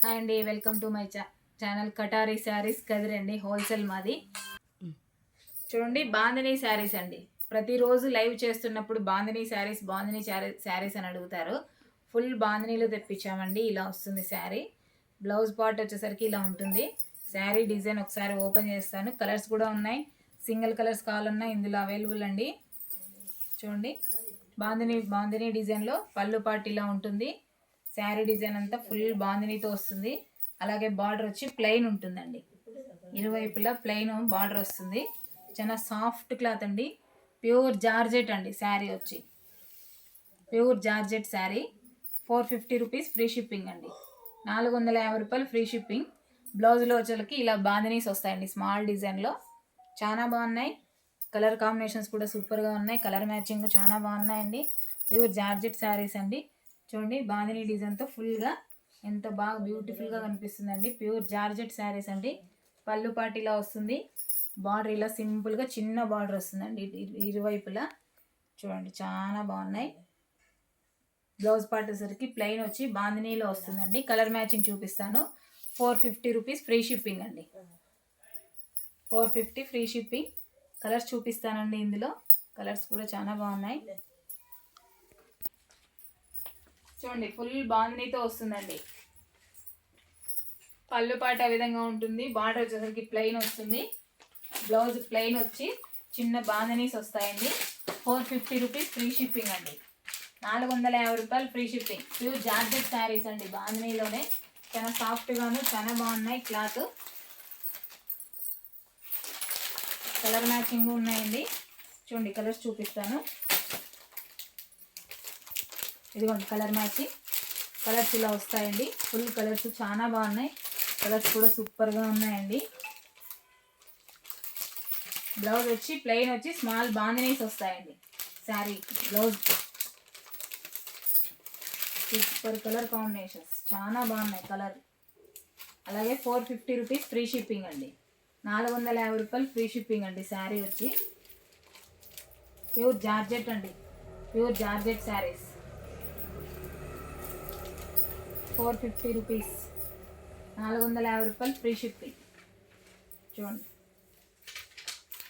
Hi అండి, welcome to my channel Katari sarees కదిరండి. Wholesale మాది. చూడండి, బాందినీ శారీస్ అండి. ప్రతిరోజు లైవ్ చేస్తున్నప్పుడు బాందినీ శారీస్ అని అడుగుతారు. ఫుల్ బాందినీలు తెప్పించామండి. ఇలా వస్తుంది శారీ. బ్లౌజ్ పార్ట్ వచ్చేసరికి ఇలా ఉంటుంది. శారీ డిజైన్ ఒకసారి ఓపెన్ చేస్తాను. కలర్స్ కూడా ఉన్నాయి. సింగిల్ కలర్స్ కావాలన్నా ఇందులో అవైలబుల్ అండి. చూడండి, బాందినీ డిజైన్లో పళ్ళు పార్ట్ ఇలా ఉంటుంది. శారీ డిజైన్ అంతా ఫుల్ బాందినీతో వస్తుంది. అలాగే బార్డర్ వచ్చి ప్లెయిన్ ఉంటుందండి. ఇరువైపులా ప్లెయిన్ బార్డర్ వస్తుంది. చాలా సాఫ్ట్ క్లాత్ అండి. ప్యూర్ జార్జెట్ అండి. శారీ వచ్చి pure georgette sari. 450 rupees free shipping అండి. 450 రూపాయలు ఫ్రీ షిప్పింగ్. బ్లౌజ్లో వచ్చేకి ఇలా బాందినీస్ వస్తాయండి స్మాల్ డిజైన్లో. చాలా బాగున్నాయి. కలర్ కాంబినేషన్స్ కూడా సూపర్గా ఉన్నాయి. కలర్ మ్యాచింగ్ చాలా బాగున్నాయండి. ప్యూర్ జార్జెట్ శారీస్ అండి. చూడండి, బాందినీ డిజైన్తో ఫుల్గా ఎంత బాగా బ్యూటిఫుల్గా కనిపిస్తుందండి. ప్యూర్ జార్జెట్ శారీస్ అండి. పళ్ళు పాటు ఇలా వస్తుంది. బార్డర్ ఇలా సింపుల్గా చిన్న బార్డర్ వస్తుందండి ఇరువైపులా. చూడండి, చాలా బాగున్నాయి. బ్లౌజ్ పార్ట్ వచ్చేసరికి ప్లెయిన్ వచ్చి బాందినీలో వస్తుందండి. కలర్ మ్యాచింగ్ చూపిస్తాను. 450 రూపీస్ ఫ్రీ షిప్పింగ్ అండి. 450 ఫ్రీ షిప్పింగ్. కలర్స్ చూపిస్తానండి. ఇందులో కలర్స్ కూడా చాలా బాగున్నాయి. చూడండి, ఫుల్ బాందినీతో వస్తుందండి. పళ్ళు పాట ఆ విధంగా ఉంటుంది. బార్డర్ వచ్చేసరికి ప్లెయిన్ వస్తుంది. బ్లౌజ్ ప్లెయిన్ వచ్చి చిన్న బాందినీస్ వస్తాయండి. 450 రూపీస్ ఫ్రీ షిప్పింగ్ అండి. 450 రూపాయలు free shipping. Pure georgette saris అండి. బాందినీలోనే చాలా సాఫ్ట్గాను చాలా బాగున్నాయి. క్లాత్ కలర్ మ్యాచింగ్ ఉన్నాయండి. చూడండి, కలర్స్ చూపిస్తాను. ఇదిగోండి కలర్ మ్యాచింగ్. కలర్స్ ఇలా వస్తాయండి. ఫుల్ కలర్స్ చాలా బాగున్నాయి. కలర్స్ కూడా సూపర్గా ఉన్నాయండి. బ్లౌజ్ వచ్చి ప్లెయిన్ వచ్చి స్మాల్ బాందినీస్ వస్తాయండి. Sari blouse super colour combinations చాలా బాగున్నాయి కలర్. అలాగే 450 రూపీస్ ఫ్రీ షిప్పింగ్ అండి. 450 రూపాయలు ఫ్రీ షిప్పింగ్ అండి. శారీ వచ్చి ప్యూర్ జార్జెట్ అండి. Pure georgette saris 450 rupees. 450 రూపాయలు ఫ్రీ షిప్పింగ్. చూడండి,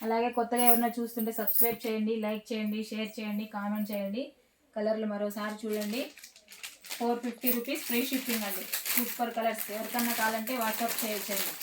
అలాగే కొత్తగా ఎవరైనా చూస్తుంటే సబ్స్క్రైబ్ చేయండి, లైక్ చేయండి, షేర్ చేయండి, కామెంట్ చేయండి. కలర్లు మరోసారి చూడండి. 450 రూపీస్ ఫ్రీ షిప్పింగ్ అండి. Super colours. ఎవరికన్నా కావాలంటే వాట్సాప్ చేయొచ్చండి.